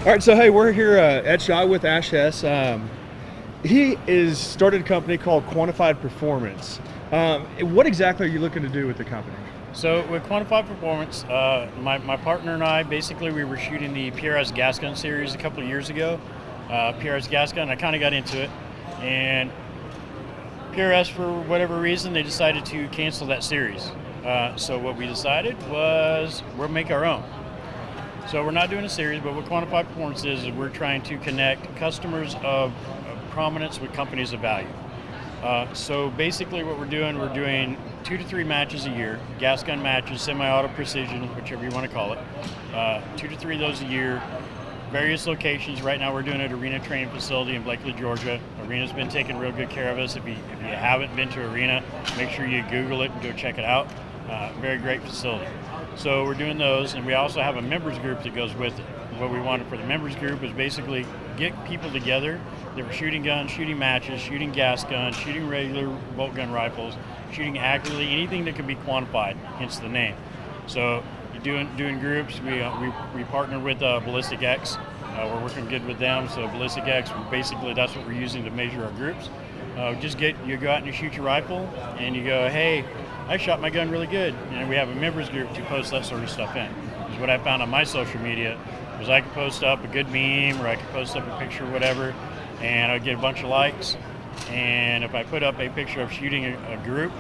right, so hey, we're here at Shy with Ash Hess. He is started a company called Quantified Performance. What exactly are you looking to do with the company? So with Quantified Performance, my partner and I, basically we were shooting the PRS gas gun series a couple of years ago. PRS gas gun, I kind of got into it, and PRS, for whatever reason, they decided to cancel that series. So what we decided was we'll make our own. So we're not doing a series, but what Quantified Performance is we're trying to connect customers of prominence with companies of value. So basically what we're doing 2 to 3 matches a year, gas gun matches, semi-auto precision, whichever you want to call it. 2 to 3 of those a year, various locations. Right now we're doing it at Arena Training Facility in Blakely, Georgia. Arena's been taking real good care of us. If you haven't been to Arena, make sure you Google it and go check it out. Very great facility. So we're doing those, and we also have a members group that goes with it. What we wanted for the members group is basically get people together that were shooting guns, shooting matches, shooting gas guns, shooting regular bolt gun rifles, shooting accurately, anything that can be quantified, hence the name. So you're doing groups. We partner with Ballistic X. We're working good with them. So Ballistic X, basically that's what we're using to measure our groups. You go out and you shoot your rifle, and you go, hey, I shot my gun really good. And we have a members group to post that sort of stuff in. Because what I found on my social media was I could post up a good meme, or I could post up a picture or whatever, and I'd get a bunch of likes. And if I put up a picture of shooting a group,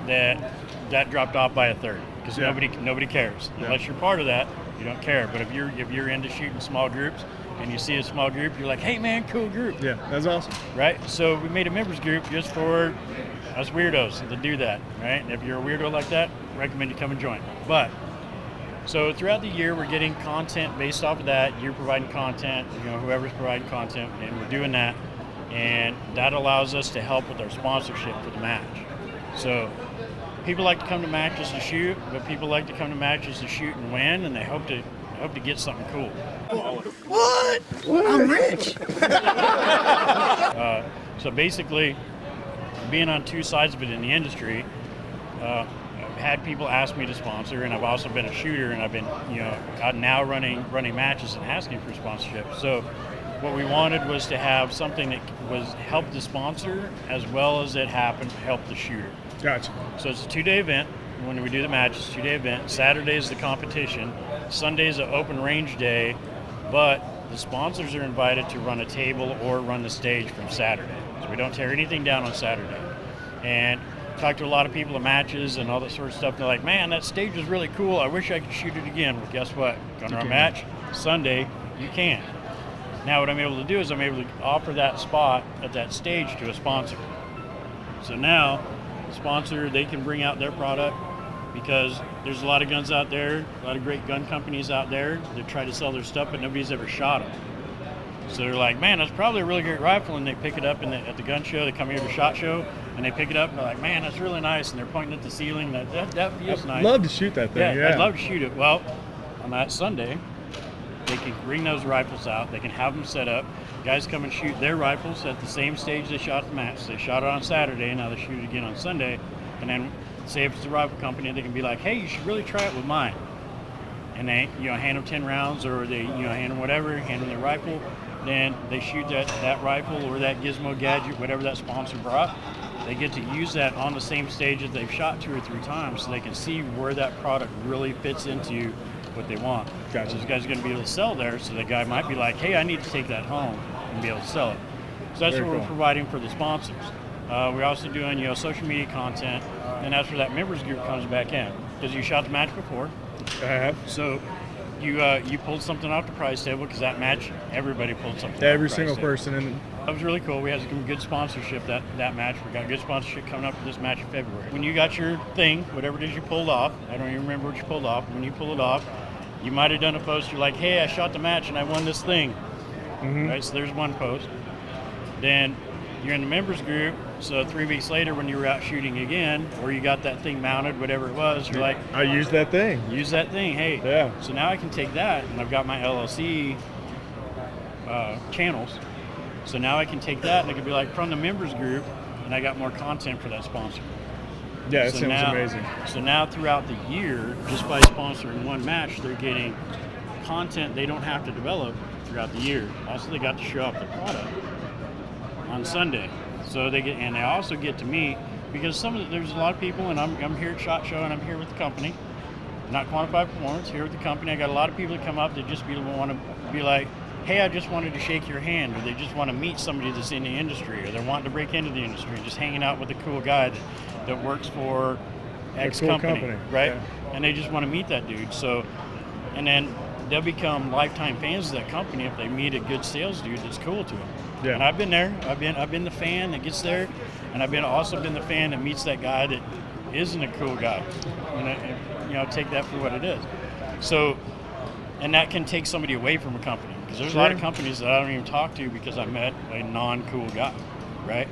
that dropped off by a third, because nobody cares. Yeah. Unless you're part of that, you don't care. But if you're into shooting small groups and you see a small group, you're like, hey man, cool group. Yeah, that's awesome. Right? So we made a members group just for us weirdos to do that, right? And if you're a weirdo like that, I recommend you come and join. But so throughout the year, we're getting content based off of that. You're providing content, whoever's providing content, and we're doing that. And that allows us to help with our sponsorship for the match. So people like to come to matches to shoot, but people like to come to matches to shoot and win, and they hope to get something cool. What? I'm rich. So basically, being on two sides of it in the industry, I've had people ask me to sponsor, and I've also been a shooter, and I've been, I'm now running matches and asking for sponsorship. So what we wanted was to have something that was help the sponsor as well as it happened to help the shooter. Gotcha. So it's a 2-day event. When we do the match, it's a 2-day event. Saturday is the competition. Sunday is an open range day, but the sponsors are invited to run a table or run the stage from Saturday. So we don't tear anything down on Saturday. And talked to a lot of people at matches and all that sort of stuff. They're like, man, that stage was really cool. I wish I could shoot it again. Well, guess what? Going to our match Sunday, you can. Now what I'm able to do is I'm able to offer that spot at that stage to a sponsor. So now the sponsor, they can bring out their product, because there's a lot of guns out there, a lot of great gun companies out there that try to sell their stuff, but nobody's ever shot them. So they're like, man, that's probably a really great rifle, and they pick it up at the gun show. They come here to SHOT Show, and they pick it up, and they're like, man, that's really nice, and they're pointing at the ceiling. That feels nice. I'd love to shoot that thing. Yeah, I'd love to shoot it. Well, on that Sunday, they can bring those rifles out. They can have them set up. Guys come and shoot their rifles at the same stage they shot the match. They shot it on Saturday, now they shoot it again on Sunday. And then, say if it's a rifle company, they can be like, hey, you should really try it with mine. And they, hand them 10 rounds, or they, hand them whatever, hand them their rifle. Then they shoot that rifle or that gizmo gadget, whatever that sponsor brought. They get to use that on the same stage that they've shot 2 or 3 times, so they can see where that product really fits into what they want. Gotcha. So this guy's going to be able to sell there, so the guy might be like, hey, I need to take that home and be able to sell it. So that's Very what cool. we're providing for the sponsors. We're also doing social media content, and that's where that members group comes back in, because you shot the match before. I have. So you pulled something off the prize table, because that match, everybody pulled something Every off the single prize table. person. And That was really cool. We had some good sponsorship that match. We got good sponsorship coming up for this match in February. When you got your thing, whatever it is you pulled off, I don't even remember what you pulled off. When you pull it off, you might have done a post. You're like, hey, I shot the match and I won this thing. mm-hmm. Right, so there's one post. Then you're in the members group. So 3 weeks later, when you were out shooting again, or you got that thing mounted, whatever it was, you're like, I used that thing. use that thing. Hey, Yeah. So now I can take that, and I've got my LLC channels. So now I can take that, and I can be like, from the members group, and I got more content for that sponsor. Yeah, it So sounds now- amazing. So now throughout the year, just by sponsoring one match, they're getting content they don't have to develop. throughout the year. Also, they got to show off their product on Sunday. So they also get to meet, because there's a lot of people, and I'm here at SHOT Show, and I'm here with the company, not Quantified Performance, here with the company. I got a lot of people that come up that just want to be like, hey, I just wanted to shake your hand, or they just want to meet somebody that's in the industry, or they're wanting to break into the industry, and just hanging out with a cool guy that works for X cool company, right? Yeah. And they just want to meet that dude. So, and then they'll become lifetime fans of that company if they meet a good sales dude that's cool to them. Yeah. And I've been there. I've been the fan that gets there, and I've also been the fan that meets that guy that isn't a cool guy. And take that for what it is. So, and that can take somebody away from a company, because there's a lot of companies that I don't even talk to because I met a non-cool guy, right?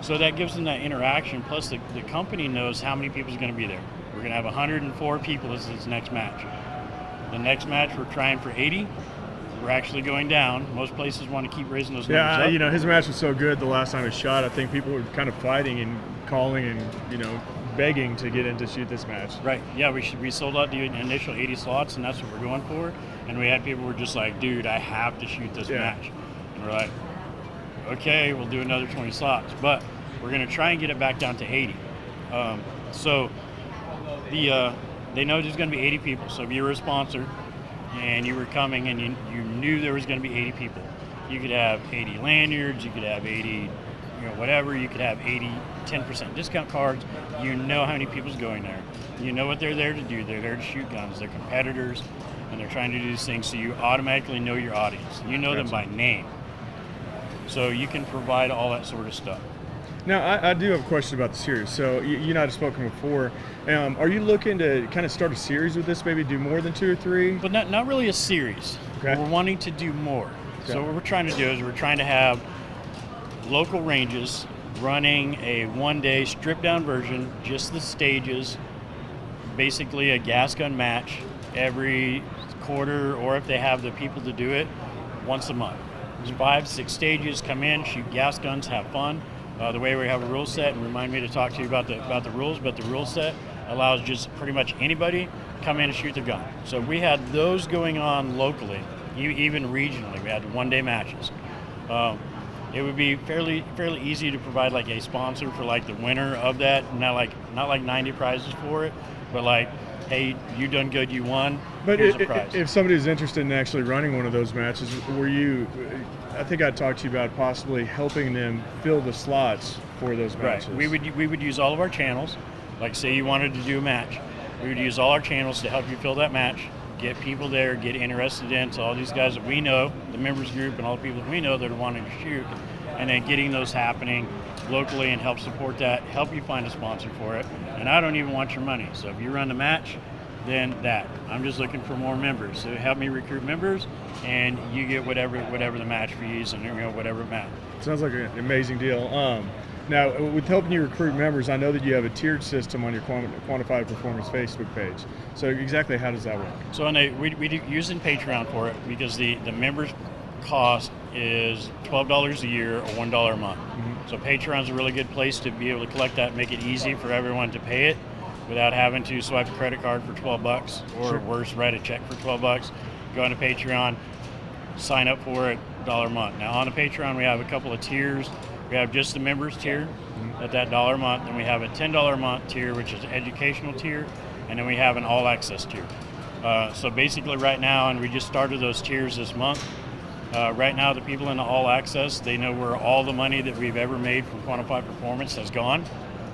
So that gives them that interaction. Plus, the company knows how many people is going to be there. We're going to have 104 people as this next match. The next match, we're trying for 80. We're actually going down. Most places want to keep raising those numbers up. His match was so good the last time he shot. I think people were kind of fighting and calling and begging to get in to shoot this match. Right. Yeah, we sold out the initial 80 slots, and that's what we're going for. And we had people who were just like, dude, I have to shoot this match. And we're like, okay, we'll do another 20 slots, but we're going to try and get it back down to 80. So they know there's going to be 80 people. So if you were a sponsor and you were coming and you knew there was going to be 80 people, you could have 80 lanyards, you could have 80, whatever, you could have 80, 10% discount cards. You know how many people's going there. You know what they're there to do. They're there to shoot guns. They're competitors, and they're trying to do these things, so you automatically know your audience. You know them by name. So you can provide all that sort of stuff. Now, I do have a question about the series. So you and I have spoken before. Are you looking to kind of start a series with this, maybe do more than 2 or 3? But not really a series. Okay. We're wanting to do more. Okay. So what we're trying to do is we're trying to have local ranges running a one-day stripped-down version, just the stages, basically a gas gun match every quarter, or if they have the people to do it, once a month. There's 5, 6 stages. Come in, shoot gas guns, have fun. The way we have a rule set, and remind me to talk to you about the rules, but the rule set allows just pretty much anybody come in and shoot their gun. So we had those going on locally, even regionally. We had one-day matches. It would be fairly easy to provide like a sponsor for like the winner of that. Not like 90 prizes for it, but like, hey, you done good, you won. But here's a prize. If somebody's interested in actually running one of those matches, I think I talked to you about possibly helping them fill the slots for those matches. Right. We would use all of our channels. Like, say you wanted to do a match, we would use all our channels to help you fill that match, get people there, get interested in. So all these guys that we know, the members group, and all the people that we know that are wanting to shoot, and then getting those happening locally and help support that, help you find a sponsor for it. And I don't even want your money. So if you run the match, then that. I'm just looking for more members. So help me recruit members, and you get whatever the match fees and whatever it matters. Sounds like an amazing deal. Now, with helping you recruit members, I know that you have a tiered system on your Quantified Performance Facebook page. So exactly how does that work? So we do using Patreon for it, because the members cost is $12 a year or $1 a month. Mm-hmm. So Patreon's a really good place to be able to collect that, make it easy for everyone to pay it without having to swipe a credit card for $12 or worse, write a check for $12. Go into Patreon, sign up for it, $1 a month. Now on the Patreon, we have a couple of tiers. We have just the members tier at that $1 a month, and we have a $10 a month tier, which is an educational tier, and then we have an all access tier. So basically right now, and we just started those tiers this month, right now the people in the all access, they know where all the money that we've ever made from Quantified Performance has gone,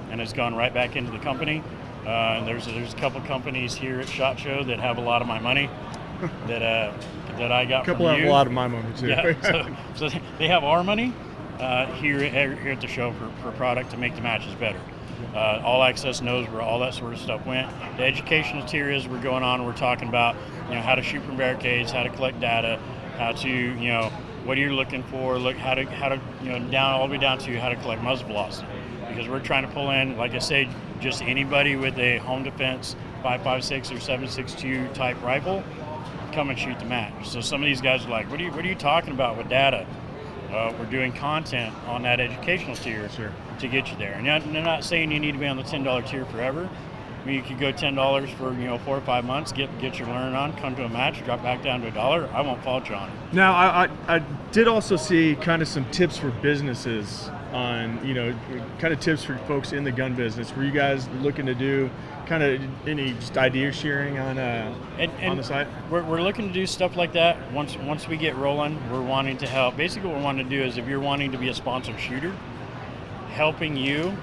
and it's gone right back into the company. And there's a couple companies here at SHOT Show that have a lot of my money that I got from you. A couple have a lot of my money too. Yeah, so they have our money here at the show for product to make the matches better. All Access knows where all that sort of stuff went. The educational tier is we're going on. We're talking about how to shoot from barricades, how to collect data, how to what are you looking for? Look how to down all the way down to how to collect muzzle velocity, because we're trying to pull in, like I say, just anybody with a home defense 5.56 or 7.62 type rifle, come and shoot the match. So some of these guys are like, what are you talking about with data? We're doing content on that educational tier to get you there. And they're not saying you need to be on the $10 tier forever, You could go $10 for 4 or 5 months, get your learning on, come to a match, drop back down to $1. I won't fault you on it. Now, I did also see kind of some tips for businesses on, kind of tips for folks in the gun business. Were you guys looking to do kind of any just idea sharing on the site? We're looking to do stuff like that. Once we get rolling, we're wanting to help. Basically, what we're wanting to do is, if you're wanting to be a sponsored shooter, helping you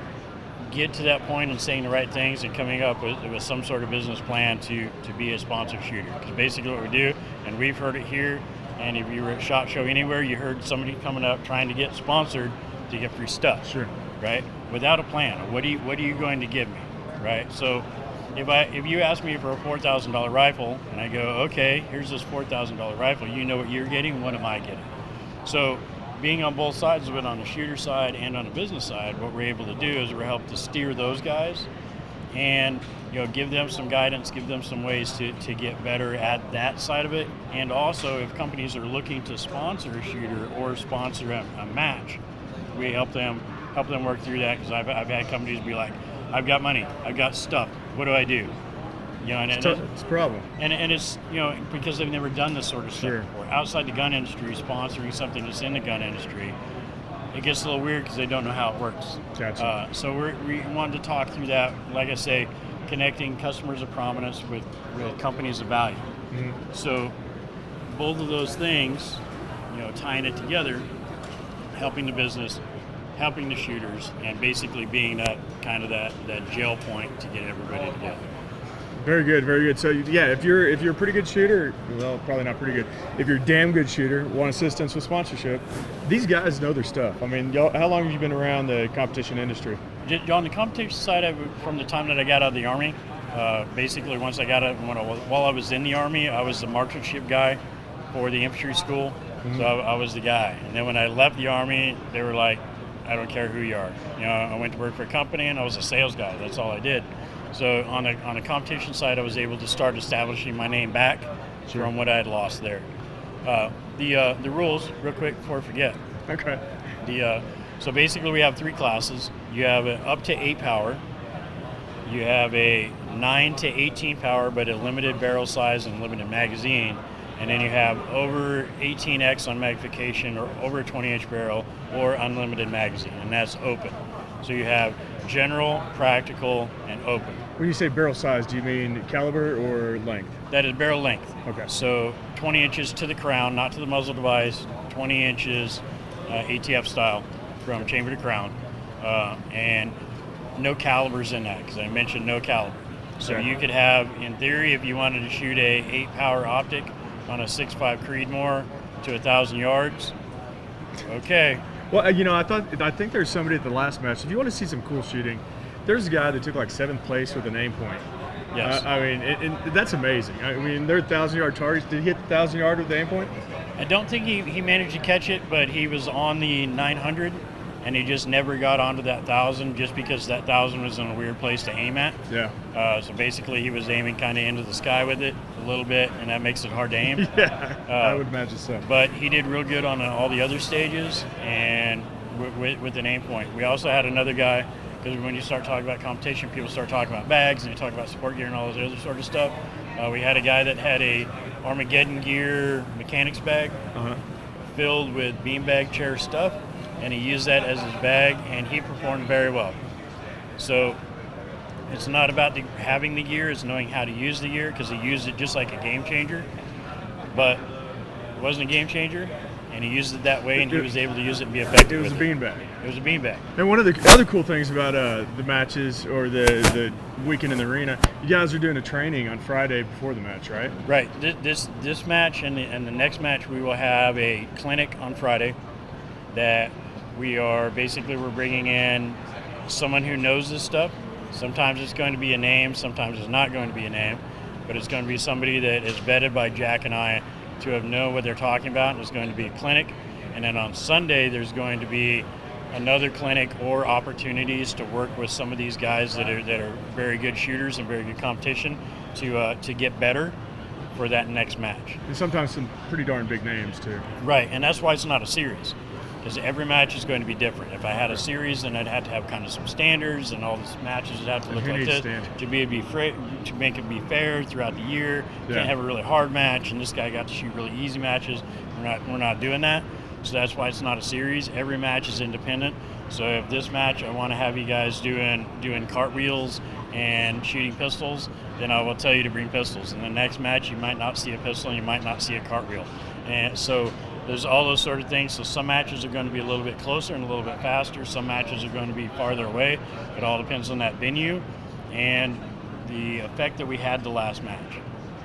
get to that point and saying the right things and coming up with some sort of business plan to be a sponsored shooter. Because basically what we do, and we've heard it here, and if you were at SHOT Show anywhere, you heard somebody coming up trying to get sponsored to get free stuff. Sure. Right? Without a plan. What are you going to give me? Right? So if you ask me for a $4,000 rifle and I go, okay, here's this $4,000 rifle, you know what you're getting, what am I getting? So being on both sides of it, on the shooter side and on the business side, what we're able to do is we're helping to steer those guys and give them some guidance, give them some ways to get better at that side of it. And also, if companies are looking to sponsor a shooter or sponsor a match, we help them work through that, because I've had companies be like, I've got money, I've got stuff, what do I do? It's a problem. And it's, because they've never done this sort of stuff Sure. before. Outside the gun industry, sponsoring something that's in the gun industry, it gets a little weird because they don't know how it works. Gotcha. So we wanted to talk through that, like I say, connecting customers of prominence with companies of value. Mm-hmm. So both of those things, tying it together, helping the business, helping the shooters, and basically being that kind of that gel point to get everybody together. Very good, very good. So yeah, if you're a pretty good shooter, well, probably not pretty good. If you're a damn good shooter, want assistance with sponsorship, these guys know their stuff. I mean, y'all, how long have you been around the competition industry? On the competition side, from the time that I got out of the Army, basically once I got out, while I was in the Army, I was the marksmanship guy for the infantry school. Mm-hmm. So I was the guy. And then when I left the Army, they were like, I don't care who you are. I went to work for a company and I was a sales guy. That's all I did. So on the competition side, I was able to start establishing my name back from what I had lost there. The rules, real quick before I forget. Okay. So basically we have 3 classes. You have an up to 8 power. You have a 9 to 18 power, but a limited barrel size and limited magazine. And then you have over 18x on magnification, or over a 20-inch barrel, or unlimited magazine, and that's open. So you have general, practical, and open. When you say barrel size, do you mean caliber or length? That is barrel length. Okay. So 20 inches to the crown, not to the muzzle device, 20 inches ATF style from chamber to crown, and no calibers in that, because I mentioned no caliber. So Okay. you could have, in theory, if you wanted to shoot a 8-power optic on a 6.5 Creedmoor to 1,000 yards, okay. Well, I think there's somebody at the last match. If you want to see some cool shooting, there's a guy that took like 7th place with an aim point. Yes. I mean, and that's amazing. I mean, they're 1,000-yard targets. Did he hit the 1,000-yard with the aim point? I don't think he managed to catch it, but he was on the 900, and he just never got onto that 1,000, just because that 1,000 was in a weird place to aim at. Yeah. So basically, he was aiming kind of into the sky with it a little bit, and that makes it hard to aim. Yeah, I would imagine so. But he did real good on all the other stages, and with an aim point. We also had another guy, because when you start talking about competition, people start talking about bags, and you talk about sport gear and all this other sort of stuff. We had a guy that had a Armageddon gear mechanics bag filled with beanbag chair stuff, and he used that as his bag, and he performed very well. So it's not about having the gear, it's knowing how to use the gear, because he used it just like a game changer, but it wasn't a game changer, and he used it that way, and he was able to use it and be effective. It was a beanbag. It was a beanbag. And one of the other cool things about the matches, or the weekend in the arena, you guys are doing a training on Friday before the match, right? Right. This match and the next match, we will have a clinic on Friday that we're bringing in someone who knows this stuff. Sometimes it's going to be a name, sometimes it's not going to be a name, but it's going to be somebody that is vetted by Jack and I to have know what they're talking about, and it's going to be a clinic. And then on Sunday, there's going to be another clinic or opportunities to work with some of these guys that are very good shooters and very good competition to get better for that next match. And sometimes some pretty darn big names too. Right, and that's why it's not a series. is every match is going to be different. If I had a series, then I'd have to have kind of some standards, and all these matches would have to look like this to make it be fair throughout the year. You can't have a really hard match, and this guy got to shoot really easy matches. We're not doing that. So that's why it's not a series. Every match is independent. So if this match I want to have you guys doing cartwheels and shooting pistols, then I will tell you to bring pistols. And the next match you might not see a pistol and you might not see a cartwheel. And so there's all those sort of things. So some matches are going to be a little bit closer and a little bit faster. Some matches are going to be farther away. It all depends on that venue and the effect that we had the last match.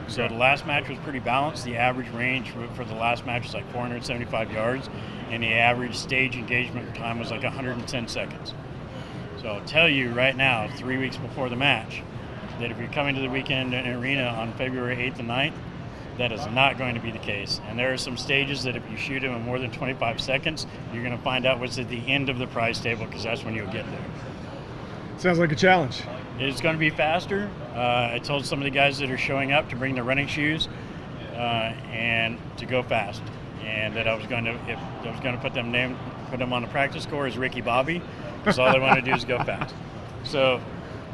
So the last match was pretty balanced. The average range for the last match was like 475 yards, and the average stage engagement time was like 110 seconds. So I'll tell you right now, 3 weeks before the match, that if you're coming to the weekend arena on February 8th and 9th, that is not going to be the case. And there are some stages that if you shoot them in more than 25 seconds, you're going to find out what's at the end of the prize table, because that's when you'll get there. Sounds like a challenge. It's going to be faster. I told some of the guys that are showing up to bring their running shoes and to go fast, and that I was going to put them on the practice score as Ricky Bobby, because all they want to do is go fast. So,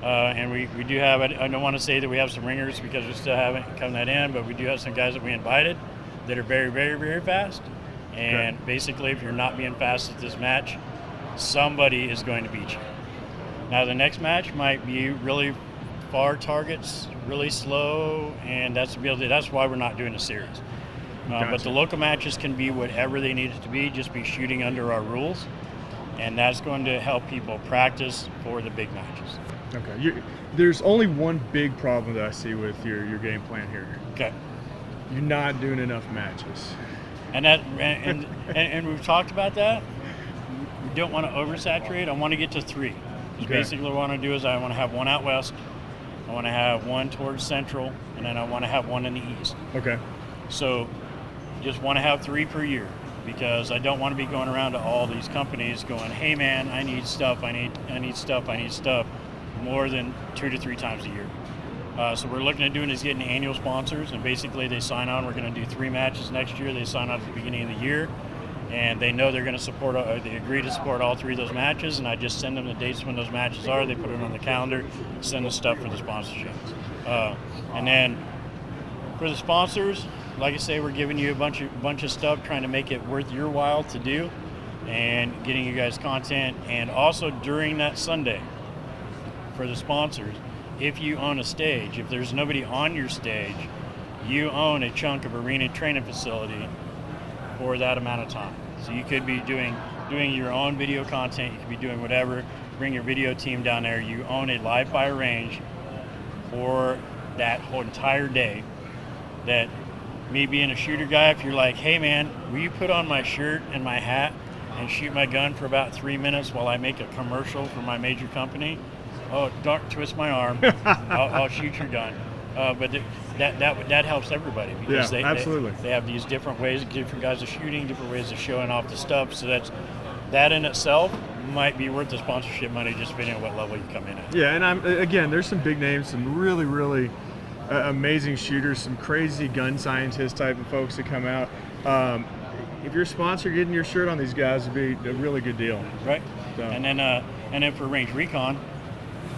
and we do have. I don't want to say that we have some ringers because we still haven't come that in, but we do have some guys that we invited that are very, very, very fast. And basically, if you're not being fast at this match, somebody is going to beat you. Now the next match might be really far targets, really slow, and that's why we're not doing a series. But the local matches can be whatever they need it to be, just be shooting under our rules, and that's going to help people practice for the big matches. Okay. There's only one big problem that I see with your game plan here. Okay. You're not doing enough matches. And we've talked about that. We don't want to oversaturate. I want to get to 3. Basically what I want to do is I want to have one out west, I want to have one towards central, and then I want to have one in the east. Okay. So just want to have 3 per year, because I don't want to be going around to all these companies going, hey man, I need stuff, I need stuff more than 2 to 3 times a year. So we're looking at doing is getting annual sponsors, and basically they sign on. We're going to do 3 matches next year. They sign on at the beginning of the year, and they know they're going to support, they agree to support all 3 of those matches, and I just send them the dates when those matches are. They put it on the calendar, send the stuff for the sponsorships. And then for the sponsors, like I say, we're giving you a bunch of stuff, trying to make it worth your while to do, and getting you guys content. And also during that Sunday, for the sponsors, if you own a stage, if there's nobody on your stage, you own a chunk of arena training facility for that amount of time. So you could be doing your own video content, you could be doing whatever, bring your video team down there, you own a live fire range for that whole entire day. That me being a shooter guy, if you're like, hey man, will you put on my shirt and my hat and shoot my gun for about 3 minutes while I make a commercial for my major company? Oh, don't twist my arm, I'll shoot your gun. But that helps everybody, because absolutely. They have these different ways, different guys are shooting, different ways of showing off the stuff. So that in itself might be worth the sponsorship money, just depending on what level you come in at. Yeah, and again, there's some big names, some really, really amazing shooters, some crazy gun scientist type of folks that come out. If you're a sponsor, getting your shirt on these guys would be a really good deal. Right. So. And then for range recon,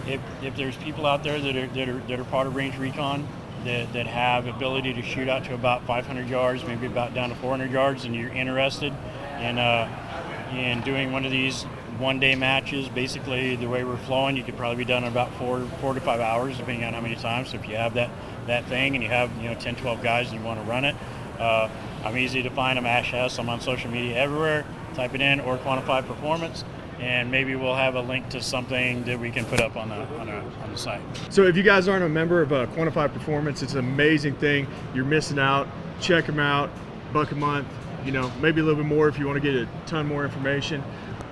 if there's people out there that are part of range recon that have ability to shoot out to about 500 yards, maybe about down to 400 yards, and you're interested in doing one of these one-day matches, basically the way we're flowing, you could probably be done in about 4 to 5 hours, depending on how many times. So if you have that thing and you have 10, 12 guys and you want to run it, I'm easy to find. I'm Hess. I'm on social media everywhere. Type it in, or Quantified Performance, and maybe we'll have a link to something that we can put up on the site. So if you guys aren't a member of Quantified Performance, it's an amazing thing. You're missing out. Check them out. $1 a month. Maybe a little bit more if you want to get a ton more information.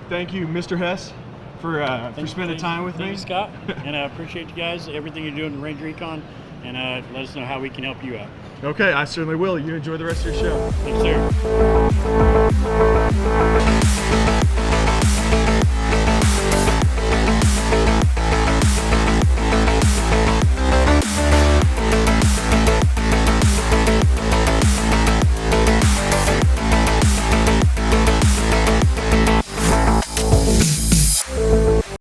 Thank you, Mr. Hess, for spending time with me. Thanks, Scott. And I appreciate you guys, everything you're doing in Range Recon, and let us know how we can help you out. Okay, I certainly will. You enjoy the rest of your show. Thanks, sir.